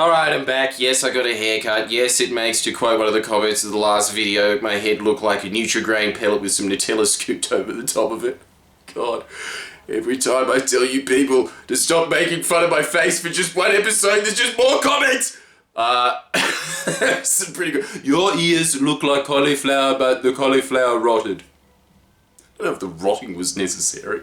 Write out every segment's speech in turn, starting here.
Alright, I'm back. Yes, I got a haircut. Yes, it makes, to quote one of the comments of the last video, my head look like a Nutri-Grain pellet with some Nutella scooped over the top of it. God, every time I tell you people to stop making fun of my face for just one episode, there's just more comments! It's pretty good. Your ears look like cauliflower, but the cauliflower rotted. I don't know if the rotting was necessary.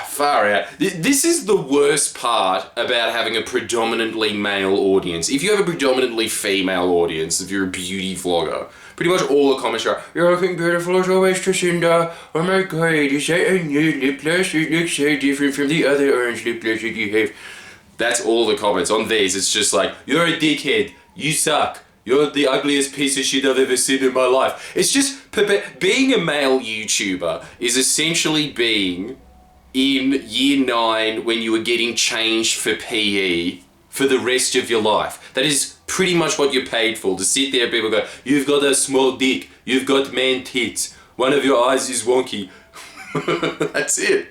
Far out. This is the worst part about having a predominantly male audience. If you have a predominantly female audience, if you're a beauty vlogger, pretty much all the comments are, "You're looking beautiful as always, Jacinda. Oh my god, is that a new lip gloss? It looks so different from the other orange lip gloss that you have." That's all the comments. On these, it's just like, "You're a dickhead. You suck. You're the ugliest piece of shit I've ever seen in my life." It's just, being a male YouTuber is essentially being in year 9 when you were getting changed for PE for the rest of your life. That is pretty much what you're paid for, to sit there and people go, "You've got a small dick, you've got man tits, one of your eyes is wonky." That's it.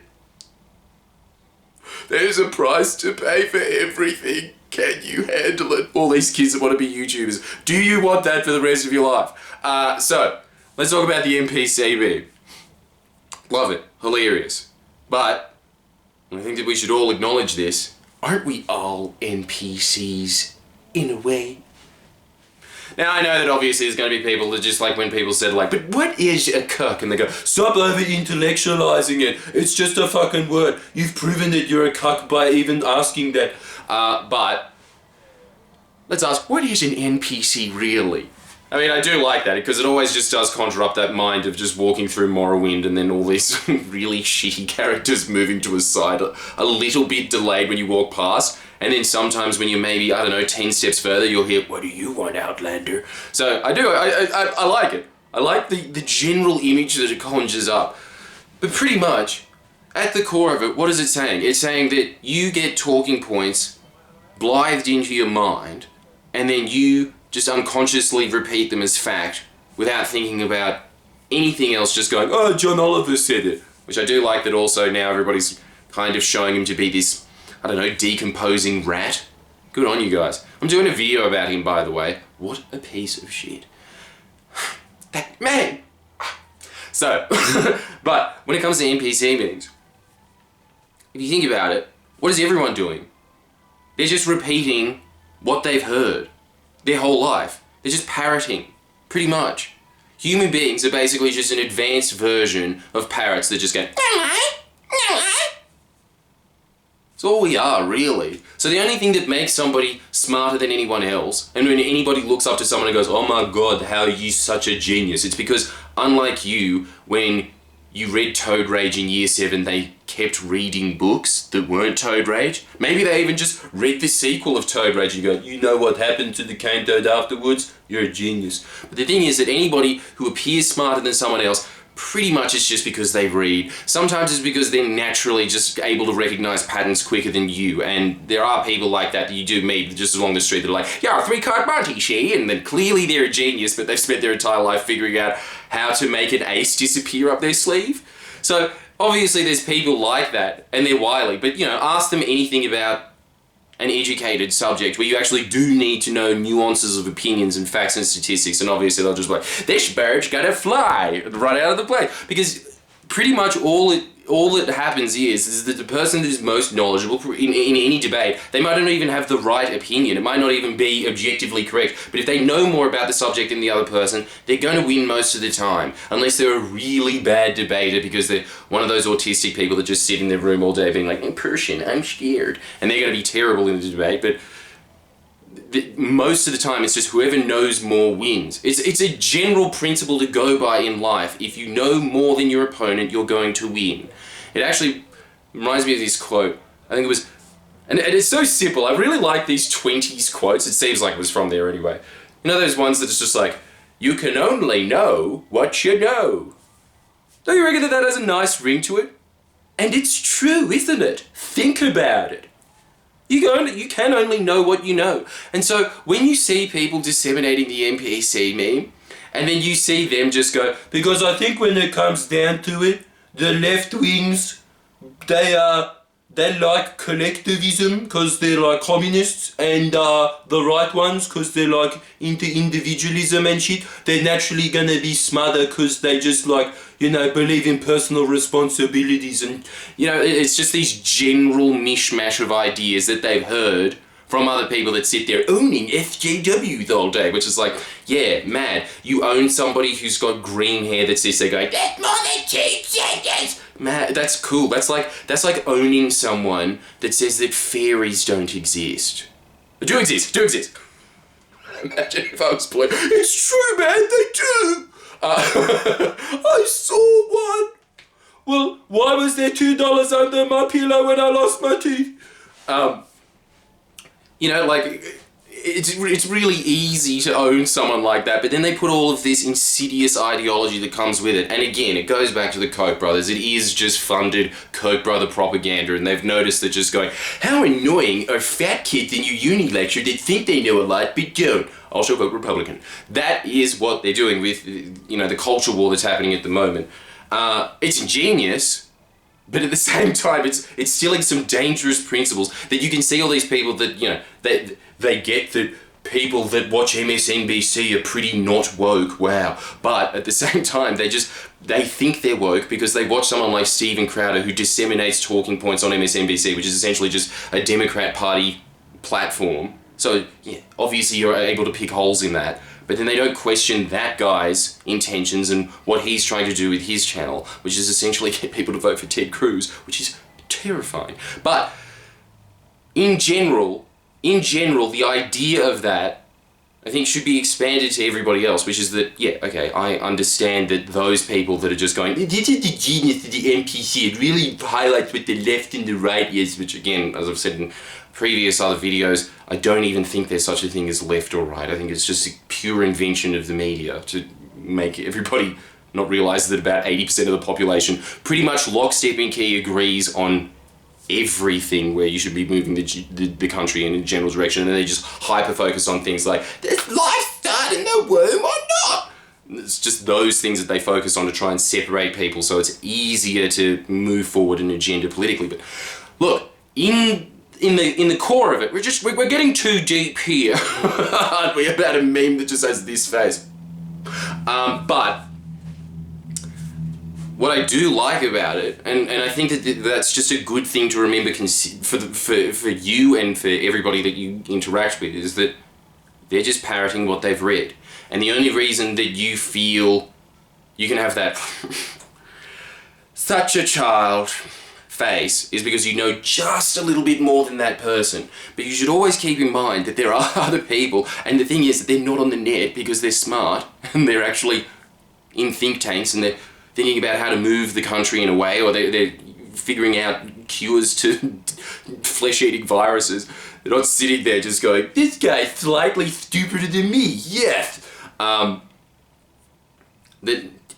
There's a price to pay for everything. Can you handle it? All these kids that want to be YouTubers. Do you want that for the rest of your life? So, let's talk about the NPC AMA. Love it. Hilarious. But, I think that we should all acknowledge this. Aren't we all NPCs, in a way? Now, I know that obviously there's going to be people that just like when people said like, "But what is a cuck?" And they go, "Stop over-intellectualizing it. It's just a fucking word. You've proven that you're a cuck by even asking that." But, let's ask, what is an NPC really? I mean, I do like that, because it always just does conjure up that mind of just walking through Morrowind and then all these really shitty characters moving to a side a little bit delayed when you walk past. And then sometimes when you're maybe, I don't know, 10 steps further, you'll hear, "What do you want, Outlander?" So I do, I like it. I like the general image that it conjures up. But pretty much, at the core of it, what is it saying? It's saying that you get talking points blithed into your mind, and then you just unconsciously repeat them as fact without thinking about anything else, just going, "Oh, John Oliver said it." Which I do like that also now everybody's kind of showing him to be this, I don't know, decomposing rat. Good on you guys. I'm doing a video about him, by the way. What a piece of shit. That man! So, but when it comes to NPC meetings, if you think about it, what is everyone doing? They're just repeating what they've heard their whole life. They're just parroting, pretty much. Human beings are basically just an advanced version of parrots that just go, That's all we are, really. So the only thing that makes somebody smarter than anyone else, and when anybody looks up to someone and goes, "Oh my god, how are you such a genius?" It's because, unlike you, when you read Toad Rage in year 7, they kept reading books that weren't Toad Rage. Maybe they even just read the sequel of Toad Rage and go, "You know what happened to the cane toad afterwards? You're a genius." But the thing is that anybody who appears smarter than someone else, pretty much it's just because they read. Sometimes it's because they're naturally just able to recognize patterns quicker than you, and there are people like that you do meet just along the street that are like, "Yeah, 3-card Monty, she," and then clearly they're a genius, but they've spent their entire life figuring out how to make an ace disappear up their sleeve. So obviously there's people like that, and they're wily, but you know, ask them anything about an educated subject where you actually do need to know nuances of opinions and facts and statistics, and obviously they'll just be like, "This bird's gonna fly," and run out of the plane. Because pretty much all that happens is that the person that is most knowledgeable in any debate, they might not even have the right opinion. It might not even be objectively correct. But if they know more about the subject than the other person, they're going to win most of the time. Unless they're a really bad debater because they're one of those autistic people that just sit in their room all day being like, "In person, I'm scared." And they're going to be terrible in the debate. But most of the time it's just whoever knows more wins. It's a general principle to go by in life. If you know more than your opponent, you're going to win. It actually reminds me of this quote. I think it was, and it's so simple. I really like these 20s quotes. It seems like it was from there anyway. You know those ones that it's just like, "You can only know what you know." Don't you reckon that has a nice ring to it? And it's true, isn't it? Think about it. You can only know what you know. And so when you see people disseminating the NPC meme, and then you see them just go, "Because I think when it comes down to it, the left wings, they they like collectivism because they're like communists, and the right ones because they're like into individualism and shit. They're naturally gonna be smarter because they just like, you know, believe in personal responsibilities, and You know, it's just these general mishmash of ideas that they've heard from other people that sit there owning SJWs all day, which is like, yeah, mad. You own somebody who's got green hair that sits there going, that's more than 2 seconds. Man, that's cool. That's like owning someone that says that fairies don't exist. Do exist. Imagine if I was playing. It's true, man. They do. I saw one. well, why was there $2 under my pillow when I lost my teeth? You know, like, it's really easy to own someone like that, but then they put all of this insidious ideology that comes with it. And again, it goes back to the Koch brothers. It is just funded Koch brother propaganda, and they've noticed that just going, how annoying are fat kids in your uni lecture that think they know a lot but don't? Also vote Republican. That is what they're doing with, you know, the culture war that's happening at the moment. It's ingenious, but at the same time, it's stealing some dangerous principles that you can see all these people that, you know, they get that people that watch MSNBC are pretty not woke, wow. But at the same time, they think they're woke because they watch someone like Steven Crowder who disseminates talking points on MSNBC, which is essentially just a Democrat Party platform. So, yeah, obviously you're able to pick holes in that. But then they don't question that guy's intentions and what he's trying to do with his channel, which is essentially get people to vote for Ted Cruz, which is terrifying. But in general, the idea of that, I think, should be expanded to everybody else, which is that, yeah, okay, I understand that those people that are just going, this is the genius of the NPC, it really highlights what the left and the right is, which again, as I've said in previous other videos, I don't even think there's such a thing as left or right. I think it's just a pure invention of the media to make everybody not realize that about 80% of the population pretty much lockstep and key agrees on everything where you should be moving the country in a general direction, and they just hyper-focus on things like, does life start in the womb or not? It's just those things that they focus on to try and separate people so it's easier to move forward an agenda politically. But look, in the core of it, we're getting too deep here, aren't we, about a meme that just has this face. But what I do like about it, and I think that that's just a good thing to remember for you and for everybody that you interact with, is that they're just parroting what they've read. And the only reason that you feel you can have that such a child face is because you know just a little bit more than that person. But you should always keep in mind that there are other people, and the thing is that they're not on the net because they're smart and they're actually in think tanks and they're thinking about how to move the country in a way, or they're figuring out cures to flesh-eating viruses. They're not sitting there just going, this guy's slightly stupider than me, yes! That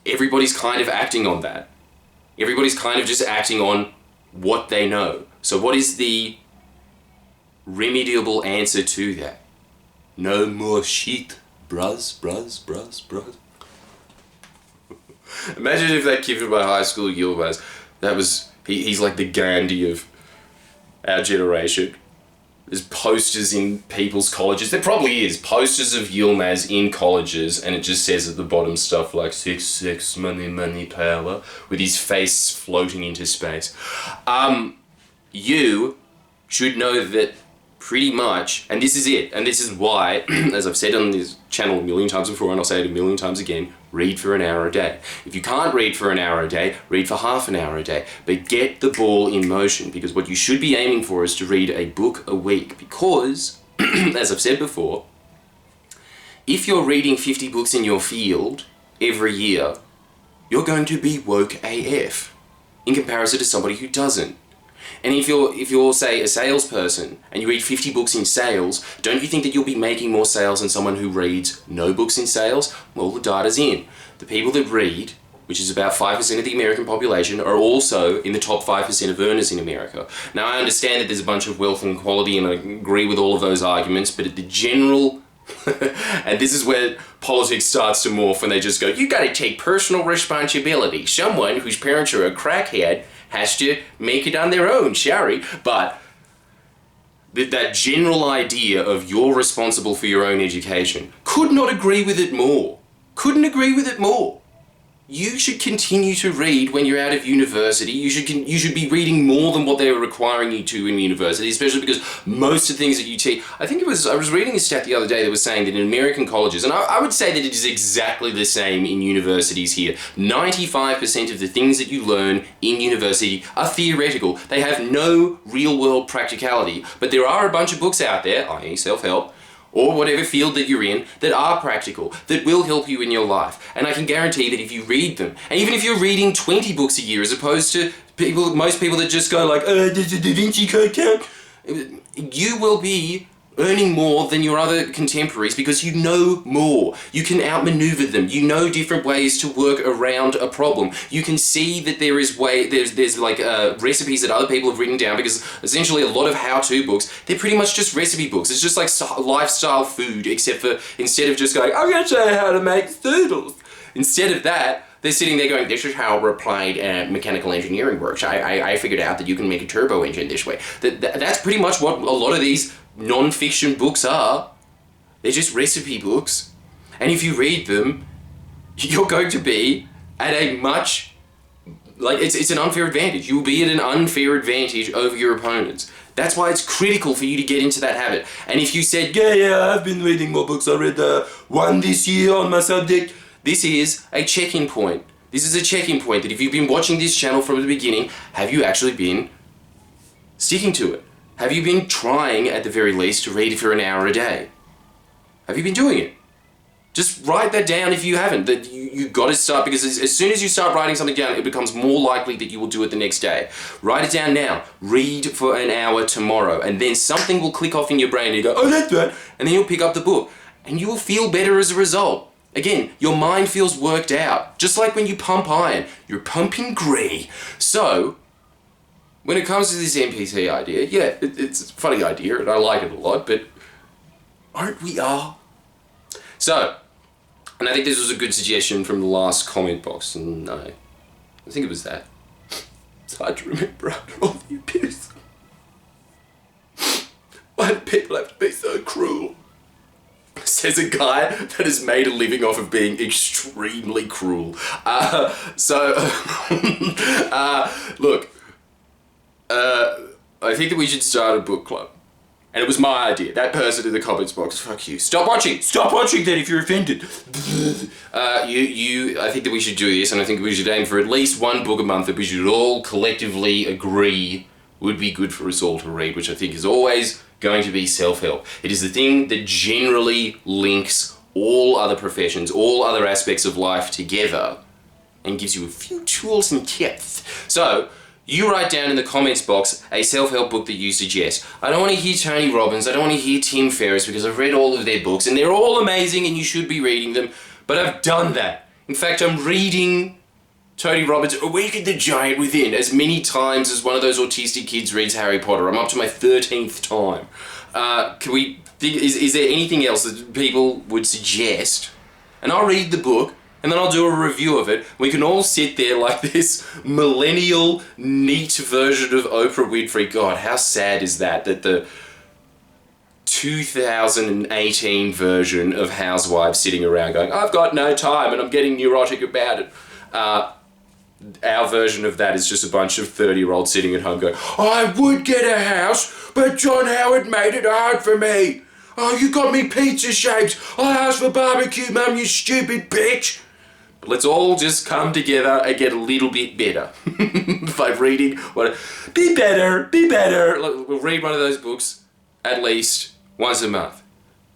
everybody's kind of acting on that. Everybody's kind of just acting on what they know. So what is the remediable answer to that? No more shit, bruz. Imagine if that kid from my high school, Yilmaz, he's like the Gandhi of our generation. There's posters in people's colleges. There probably is posters of Yilmaz in colleges, and it just says at the bottom stuff like sex, money, power, with his face floating into space. You should know that pretty much, and this is it, and this is why, as I've said on this channel a million times before, and I'll say it a million times again, read for an hour a day. If you can't read for an hour a day, read for half an hour a day. But get the ball in motion, because what you should be aiming for is to read a book a week. Because, as I've said before, if you're reading 50 books in your field every year, you're going to be woke AF in comparison to somebody who doesn't. And if you're, say, a salesperson and you read 50 books in sales, don't you think that you'll be making more sales than someone who reads no books in sales? Well, the data's in. The people that read, which is about 5% of the American population, are also in the top 5% of earners in America. Now, I understand that there's a bunch of wealth inequality, and I agree with all of those arguments, but at the general... and this is where politics starts to morph, when they just go, you gotta take personal responsibility. Someone whose parents are a crackhead has to make it on their own, sorry. But that general idea of you're responsible for your own education, could not agree with it more. Couldn't agree with it more. You should continue to read when you're out of university. You should be reading more than what they were requiring you to in university, especially because most of the things that you teach... I was reading a stat the other day that was saying that in American colleges, and I would say that it is exactly the same in universities here, 95% of the things that you learn in university are theoretical. They have no real-world practicality, but there are a bunch of books out there, i.e. self-help, or whatever field that you're in, that are practical, that will help you in your life. And I can guarantee that if you read them, and even if you're reading 20 books a year as opposed to most people that just go like, does the Da Vinci Code count? You will be earning more than your other contemporaries because you know more. You can outmaneuver them. You know different ways to work around a problem. You can see that there's like recipes that other people have written down, because essentially a lot of how-to books, they're pretty much just recipe books. It's just like lifestyle food, except for instead of just going, I'm going to show you how to make noodles. Instead of that, they're sitting there going, this is how applied mechanical engineering works. I figured out that you can make a turbo engine this way. That's pretty much what a lot of these non-fiction books are. They're just recipe books. And if you read them, you're going to be at a much... it's an unfair advantage. You will be at an unfair advantage over your opponents. That's why it's critical for you to get into that habit. And if you said, yeah, I've been reading more books. I read one this year on my subject. This is a check-in point. This is a check-in point that if you've been watching this channel from the beginning, have you actually been sticking to it? Have you been trying, at the very least, to read it for an hour a day? Have you been doing it? Just write that down if you haven't. That you got to start, because as soon as you start writing something down, it becomes more likely that you will do it the next day. Write it down now. Read for an hour tomorrow, and then something will click off in your brain and you go, oh, that's bad. And then you'll pick up the book, and you will feel better as a result. Again, your mind feels worked out. Just like when you pump iron, you're pumping grey. So, when it comes to this NPC idea, yeah, it's a funny idea and I like it a lot, but aren't we all? So, and I think this was a good suggestion from the last comment box, and I think it was that. It's hard to remember after all the abuse. Why do people have to be so cruel? Says a guy that has made a living off of being extremely cruel. Look, I think that we should start a book club. And it was my idea. That person in the comments box, fuck you. Stop watching! Stop watching then if you're offended! I think that we should do this, and I think we should aim for at least one book a month that we should all collectively agree would be good for us all to read, which I think is always going to be self-help. It is the thing that generally links all other professions, all other aspects of life together, and gives you a few tools and tips. So, you write down in the comments box a self-help book that you suggest. I don't want to hear Tony Robbins, I don't want to hear Tim Ferriss, because I've read all of their books, and they're all amazing and you should be reading them, but I've done that. In fact, I'm reading Tony Robbins' Awaken the Giant Within as many times as one of those autistic kids reads Harry Potter. I'm up to my 13th time. Can we think, is there anything else that people would suggest? And I'll read the book, and then I'll do a review of it. We can all sit there like this millennial, neat version of Oprah Winfrey. God, how sad is that the 2018 version of Housewives sitting around going, I've got no time and I'm getting neurotic about it. Our version of that is just a bunch of 30-year-olds sitting at home going, I would get a house, but John Howard made it hard for me. Oh, you got me pizza shapes. I asked for barbecue, Mum, you stupid bitch. But let's all just come together and get a little bit better by reading be better. We'll read one of those books at least once a month.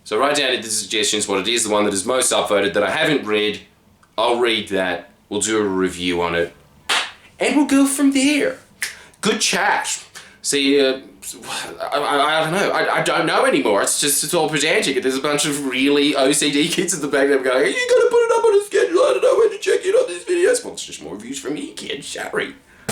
So write down in the suggestions what it is, the one that is most upvoted that I haven't read. I'll read that. We'll do a review on it. And we'll go from there. Good chat. See, I don't know. I don't know anymore. It's all pedantic. There's a bunch of really OCD kids in the back there going, you gotta put it up on a schedule. I don't know when to check in on this video. Well, it's just more views from me, kid. Sorry.